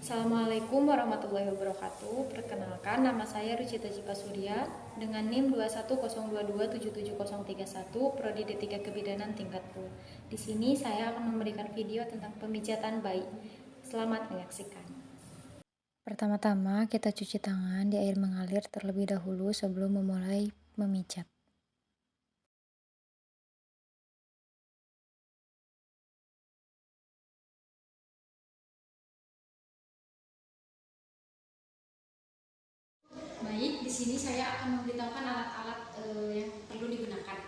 Assalamualaikum warahmatullahi wabarakatuh. Perkenalkan, nama saya Rucita Cipasuria dengan NIM 21022773031, Prodi D3 Kebidanan tingkat 10. Di sini saya akan memberikan video tentang pemijatan bayi. Selamat menyaksikan. Pertama-tama, kita cuci tangan di air mengalir terlebih dahulu sebelum memulai memijat. Baik, di sini saya akan memberitahukan alat-alat yang perlu digunakan.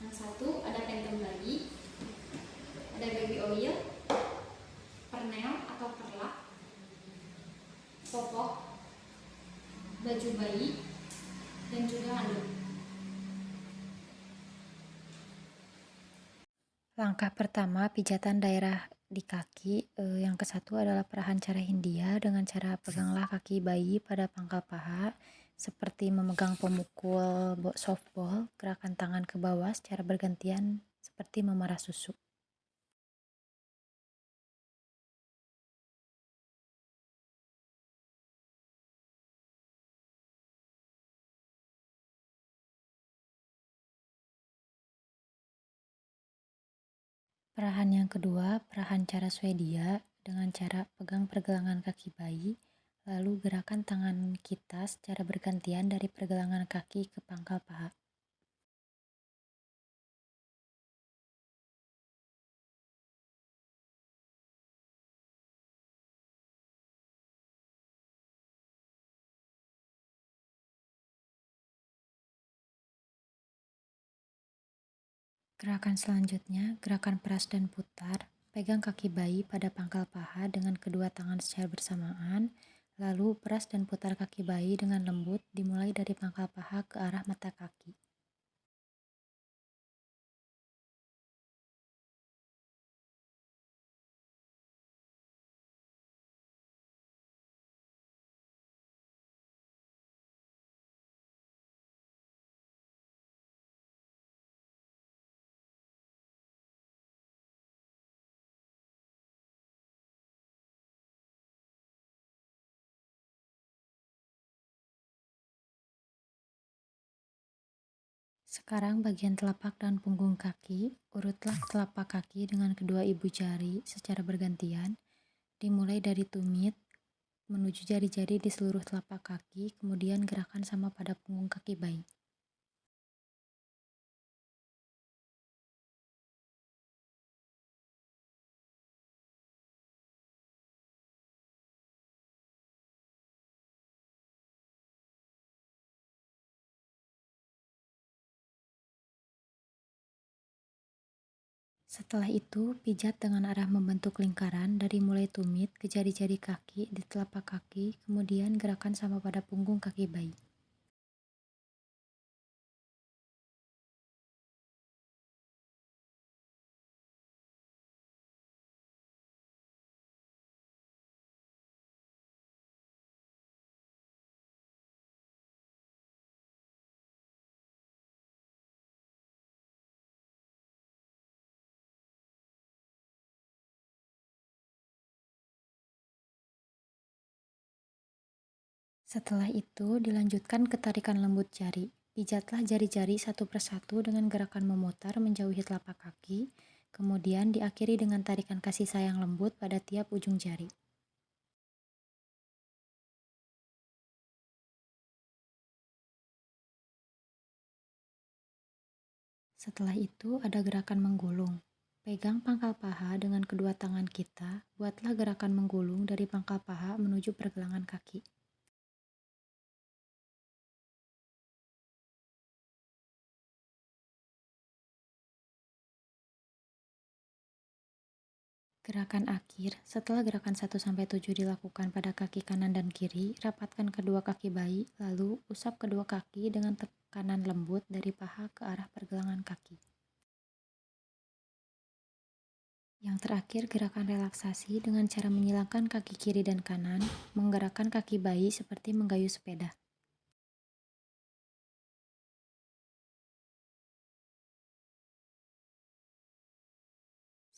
Yang satu ada panthen bayi, ada baby oil, pernel atau perlak, popok, baju bayi, dan juga handuk. Langkah pertama, pijatan daerah di kaki. Yang kesatu adalah perahan cara Hindia dengan cara peganglah kaki bayi pada pangkal paha seperti memegang pemukul softball, gerakan tangan ke bawah secara bergantian seperti memerah susu. Perahan yang kedua, perahan cara Swedia dengan cara pegang pergelangan kaki bayi, lalu gerakan tangan kita secara bergantian dari pergelangan kaki ke pangkal paha. Gerakan selanjutnya, gerakan peras dan putar. Pegang kaki bayi pada pangkal paha dengan kedua tangan secara bersamaan, lalu peras dan putar kaki bayi dengan lembut dimulai dari pangkal paha ke arah mata kaki. Sekarang bagian telapak dan punggung kaki, urutlah telapak kaki dengan kedua ibu jari secara bergantian, dimulai dari tumit menuju jari-jari di seluruh telapak kaki, kemudian gerakan sama pada punggung kaki bayi. Setelah itu, pijat dengan arah membentuk lingkaran dari mulai tumit ke jari-jari kaki di telapak kaki, kemudian gerakan sama pada punggung kaki bayi. Setelah itu, dilanjutkan ke tarikan lembut jari. Pijatlah jari-jari satu persatu dengan gerakan memutar menjauhi telapak kaki, kemudian diakhiri dengan tarikan kasih sayang lembut pada tiap ujung jari. Setelah itu ada gerakan menggulung. Pegang pangkal paha dengan kedua tangan kita, buatlah gerakan menggulung dari pangkal paha menuju pergelangan kaki. Gerakan akhir, setelah gerakan 1-7 dilakukan pada kaki kanan dan kiri, rapatkan kedua kaki bayi, lalu usap kedua kaki dengan tekanan lembut dari paha ke arah pergelangan kaki. Yang terakhir, gerakan relaksasi dengan cara menyilangkan kaki kiri dan kanan, menggerakkan kaki bayi seperti menggayuh sepeda.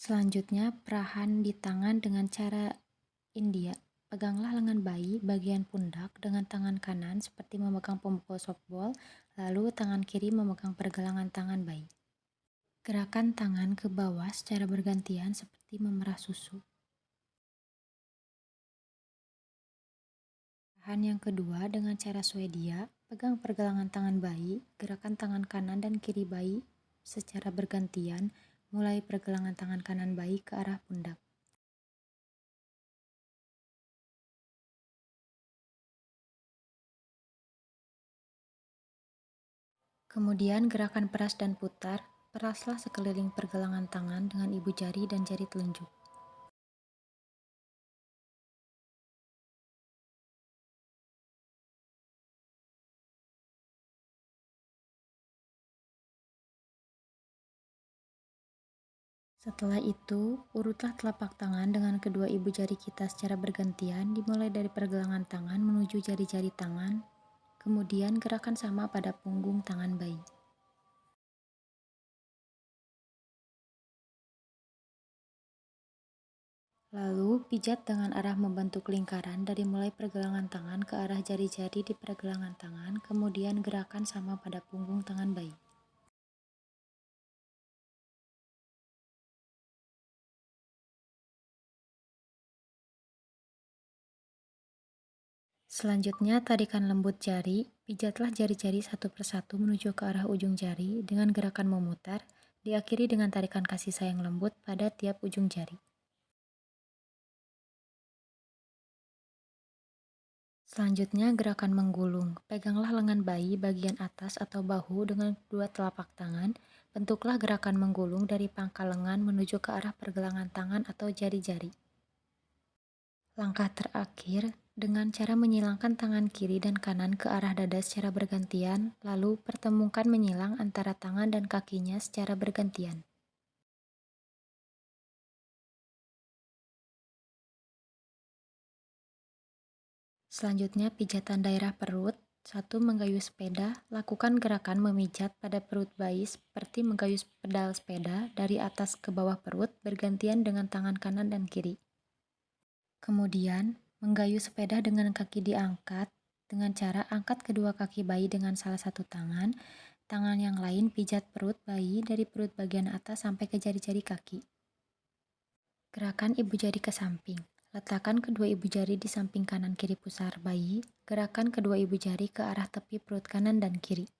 Selanjutnya, perahan di tangan dengan cara India. Peganglah lengan bayi bagian pundak dengan tangan kanan seperti memegang pemukul softball, lalu tangan kiri memegang pergelangan tangan bayi. Gerakan tangan ke bawah secara bergantian seperti memerah susu. Gerakan yang kedua dengan cara Swedia, pegang pergelangan tangan bayi, gerakan tangan kanan dan kiri bayi secara bergantian, mulai pergelangan tangan kanan bayi ke arah pundak. Kemudian gerakan peras dan putar, peraslah sekeliling pergelangan tangan dengan ibu jari dan jari telunjuk. Setelah itu, urutlah telapak tangan dengan kedua ibu jari kita secara bergantian, dimulai dari pergelangan tangan menuju jari-jari tangan, kemudian gerakan sama pada punggung tangan bayi. Lalu, pijat dengan arah membentuk lingkaran dari mulai pergelangan tangan ke arah jari-jari di pergelangan tangan, kemudian gerakan sama pada punggung tangan bayi. Selanjutnya, tarikan lembut jari, pijatlah jari-jari satu persatu menuju ke arah ujung jari dengan gerakan memutar, diakhiri dengan tarikan kasih sayang lembut pada tiap ujung jari. Selanjutnya, gerakan menggulung. Peganglah lengan bayi bagian atas atau bahu dengan dua telapak tangan. Bentuklah gerakan menggulung dari pangkal lengan menuju ke arah pergelangan tangan atau jari-jari. Langkah terakhir, dengan cara menyilangkan tangan kiri dan kanan ke arah dada secara bergantian, lalu pertemukan menyilang antara tangan dan kakinya secara bergantian. Selanjutnya, pijatan daerah perut. 1. Menggayuh sepeda. Lakukan gerakan memijat pada perut bayi seperti menggayuh pedal sepeda dari atas ke bawah perut bergantian dengan tangan kanan dan kiri. Kemudian, menggayuh sepeda dengan kaki diangkat dengan cara angkat kedua kaki bayi dengan salah satu tangan, tangan yang lain pijat perut bayi dari perut bagian atas sampai ke jari-jari kaki. Gerakan ibu jari ke samping. Letakkan kedua ibu jari di samping kanan kiri pusar bayi. Gerakan kedua ibu jari ke arah tepi perut kanan dan kiri.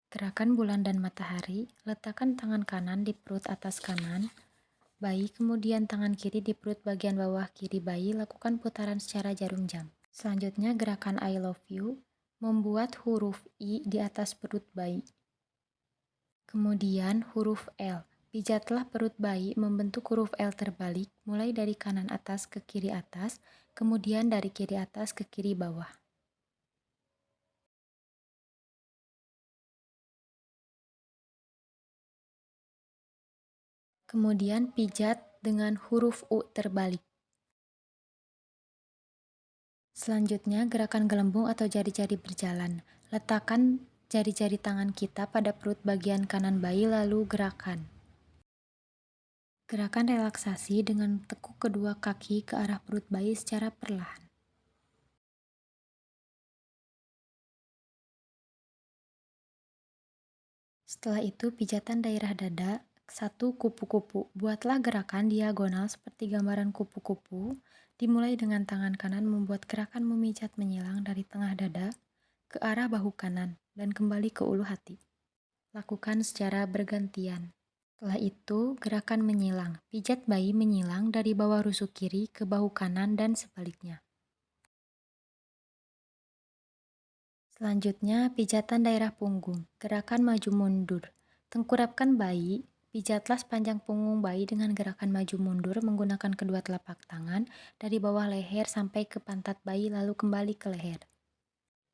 Gerakan bulan dan matahari. Letakkan tangan kanan di perut atas kanan bayi, kemudian tangan kiri di perut bagian bawah kiri bayi. Lakukan putaran secara jarum jam. Selanjutnya, gerakan I love you. Membuat huruf I di atas perut bayi. Kemudian huruf L. Pijatlah perut bayi membentuk huruf L terbalik, mulai dari kanan atas ke kiri atas, kemudian dari kiri atas ke kiri bawah. Kemudian pijat dengan huruf U terbalik. Selanjutnya, gerakan gelembung atau jari-jari berjalan. Letakkan jari-jari tangan kita pada perut bagian kanan bayi lalu gerakan. Gerakan relaksasi dengan tekuk kedua kaki ke arah perut bayi secara perlahan. Setelah itu, pijatan daerah dada. 1. Kupu-kupu. Buatlah gerakan diagonal seperti gambaran kupu-kupu. Dimulai dengan tangan kanan membuat gerakan memijat menyilang dari tengah dada ke arah bahu kanan dan kembali ke ulu hati. Lakukan secara bergantian. Setelah itu, gerakan menyilang. Pijat bayi menyilang dari bawah rusuk kiri ke bahu kanan dan sebaliknya. Selanjutnya, pijatan daerah punggung. Gerakan maju mundur. Tengkurapkan bayi. Pijatlah sepanjang punggung bayi dengan gerakan maju mundur menggunakan kedua telapak tangan dari bawah leher sampai ke pantat bayi lalu kembali ke leher.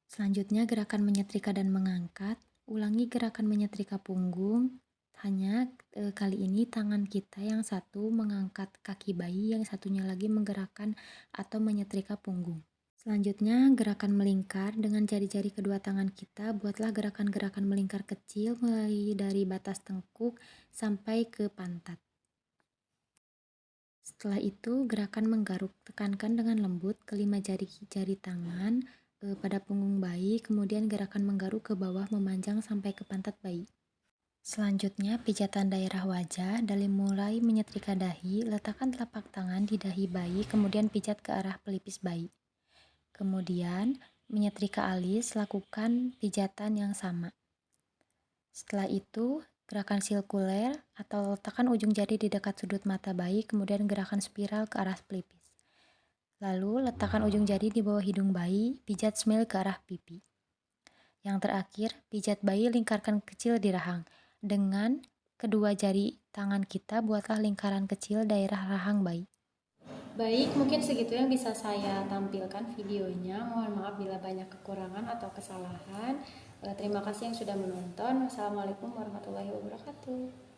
Selanjutnya, gerakan menyetrika dan mengangkat. Ulangi gerakan menyetrika punggung. Hanya kali ini tangan kita yang satu mengangkat kaki bayi, yang satunya lagi menggerakkan atau menyetrika punggung. Selanjutnya, gerakan melingkar dengan jari-jari kedua tangan kita. Buatlah gerakan-gerakan melingkar kecil mulai dari batas tengkuk sampai ke pantat. Setelah itu, gerakan menggaruk. Tekankan dengan lembut kelima jari tangan pada punggung bayi, kemudian gerakan menggaruk ke bawah memanjang sampai ke pantat bayi. Selanjutnya, pijatan daerah wajah. Dari mulai menyetrika dahi, letakkan telapak tangan di dahi bayi, kemudian pijat ke arah pelipis bayi. Kemudian, menyetrika alis, lakukan pijatan yang sama. Setelah itu, gerakan sirkuler atau letakkan ujung jari di dekat sudut mata bayi, kemudian gerakan spiral ke arah pelipis. Lalu, letakkan ujung jari di bawah hidung bayi, pijat smile ke arah pipi. Yang terakhir, pijat bayi, lingkarkan kecil di rahang. Dengan kedua jari tangan kita, buatlah lingkaran kecil daerah rahang bayi. Baik, mungkin segitu yang bisa saya tampilkan videonya. Mohon maaf bila banyak kekurangan atau kesalahan. Terima kasih yang sudah menonton. Wassalamualaikum warahmatullahi wabarakatuh.